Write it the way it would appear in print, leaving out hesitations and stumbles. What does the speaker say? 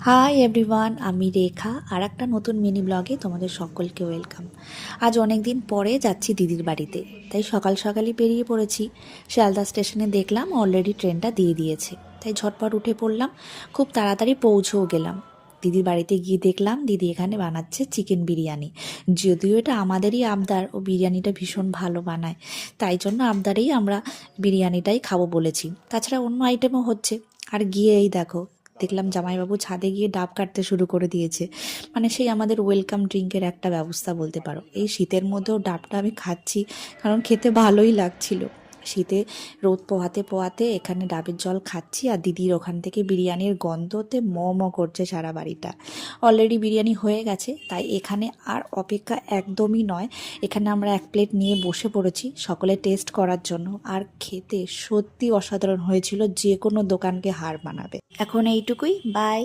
Hi everyone, আমি রেখা আর একটা নতুন মিনি ব্লগে তোমাদের সকলকে ওয়েলকাম। আজ অনেক দিন পরে যাচ্ছি দিদির বাড়িতে, তাই সকাল সকালই বেরিয়ে পড়েছি। শিয়ালদা স্টেশনে দেখলাম অলরেডি ট্রেনটা দিয়ে দিয়েছে, তাই ঝটপট উঠে পড়লাম। খুব তাড়াতাড়ি পৌঁছেও গেলাম। দিদির বাড়িতে গিয়ে দেখলাম দিদি এখানে বানাচ্ছে চিকেন বিরিয়ানি। যদিও এটা আমাদেরই আবদার, ও বিরিয়ানিটা ভীষণ ভালো বানায়, তাই জন্য আবদারেই আমরা বিরিয়ানিটাই খাবো বলেছি। তাছাড়া অন্য আইটেমও হচ্ছে। আর গিয়ে এই দেখো, দেখলাম জামাইবাবু ছাদে গিয়ে ডাব কাটতে শুরু করে দিয়েছে। মানে সেই আমাদের ওয়েলকাম ড্রিঙ্কের একটা ব্যবস্থা বলতে পারো। এই শীতের মধ্যেও ডাবটা আমি খাচ্ছি, কারণ খেতে ভালোই লাগছিল। শীতে রোদ পোহাতে পোহাতে এখানে ডাবের জল খাচ্ছি, আর দিদির ওখান থেকে বিরিয়ানির গন্ধতে ম ম করছে সারা বাড়িটা। অলরেডি বিরিয়ানি হয়ে গেছে, তাই এখানে আর অপেক্ষা একদমই নয়। এখানে আমরা এক প্লেট নিয়ে বসে পড়েছি সকলে টেস্ট করার জন্য। আর খেতে সত্যি অসাধারণ হয়েছিল, যে কোনো দোকানকে হার মানাবে। এখন এইটুকুই, বাই।